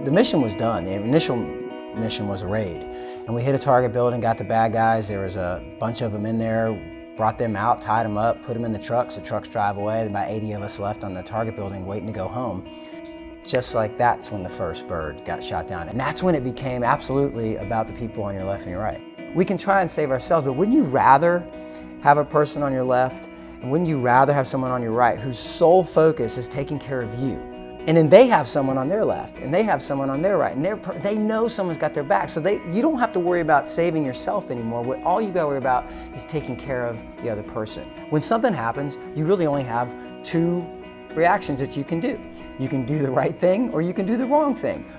The mission was done. The initial mission was a raid. And we hit a target building, got the bad guys. There was a bunch of them in there, brought them out, tied them up, put them in the trucks. The trucks drive away. There were about 80 of us left on the target building waiting to go home. Just like that's when the first bird got shot down. And that's when it became absolutely about the people on your left and your right. We can try and save ourselves, but wouldn't you rather have a person on your left, and wouldn't you rather have someone on your right whose sole focus is taking care of you? And then they have someone on their left, and they have someone on their right, and they know someone's got their back. So you don't have to worry about saving yourself anymore. All you gotta worry about is taking care of the other person. When something happens, you really only have two reactions that you can do. You can do the right thing, or you can do the wrong thing.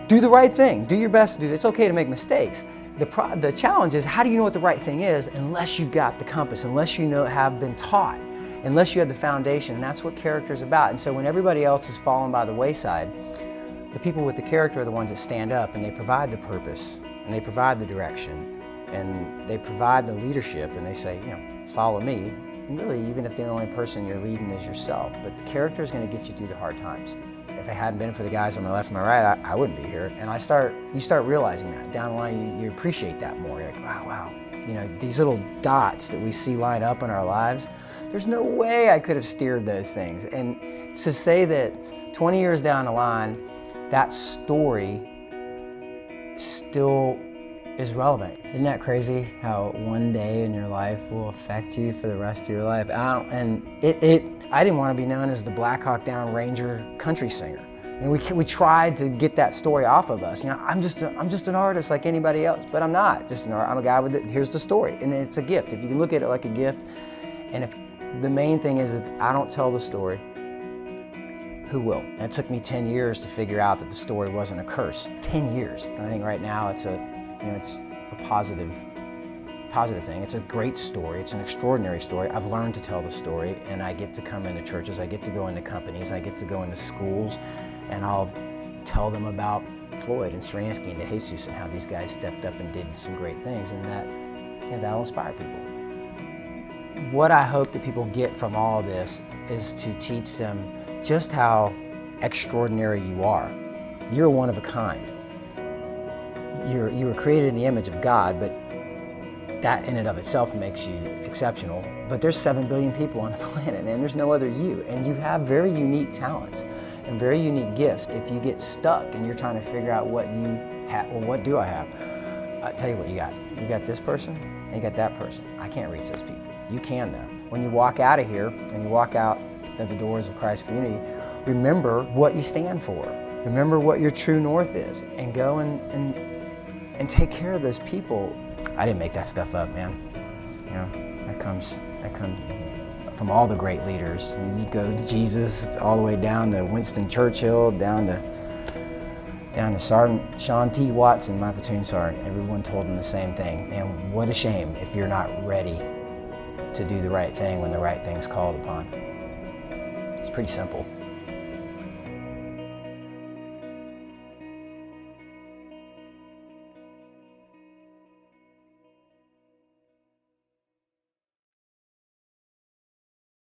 Do the right thing, do your best to do it. It's okay to make mistakes. The challenge is, how do you know what the right thing is unless you've got the compass, unless you have been taught, unless you have the foundation, and that's what character is about. And so when everybody else is falling by the wayside, the people with the character are the ones that stand up, and they provide the purpose, and they provide the direction, and they provide the leadership, and they say, follow me. And really, even if the only person you're leading is yourself, but the character is going to get you through the hard times. If it hadn't been for the guys on my left and my right, I wouldn't be here. And you start realizing that. Down the line, you appreciate that more. You're like, wow. These little dots that we see line up in our lives, there's no way I could have steered those things. And to say that 20 years down the line, that story still is relevant. Isn't that crazy how one day in your life will affect you for the rest of your life? I didn't want to be known as the Black Hawk Down Ranger country singer. And we tried to get that story off of us. I'm just an artist like anybody else, but I'm not just an artist. I'm a guy with here's the story, and it's a gift. If you can look at it like a gift, and if the main thing is, if I don't tell the story, who will? And it took me 10 years to figure out that the story wasn't a curse. 10 years. And I think right now it's a positive thing. It's a great story. It's an extraordinary story. I've learned to tell the story, and I get to come into churches, I get to go into companies, I get to go into schools, and I'll tell them about Floyd and Stransky and DeJesus and how these guys stepped up and did some great things, and that'll inspire people. What I hope that people get from all this is to teach them just how extraordinary you are. You're one of a kind. You were created in the image of God, but that in and of itself makes you exceptional. But there's 7 billion people on the planet, and there's no other you. And you have very unique talents and very unique gifts. If you get stuck and you're trying to figure out what you have, well, what do I have? I'll tell you what you got. You got this person, and you got that person. I can't reach those people. You can though. When you walk out of here and you walk out at the doors of Christ Community, remember what you stand for. Remember what your true north is, and go and take care of those people. I didn't make that stuff up, man. That comes from all the great leaders. You go Jesus all the way down to Winston Churchill, down to Sergeant Sean T. Watson, my platoon sergeant. Everyone told him the same thing. Man, what a shame if you're not ready to do the right thing when the right thing's called upon. It's pretty simple.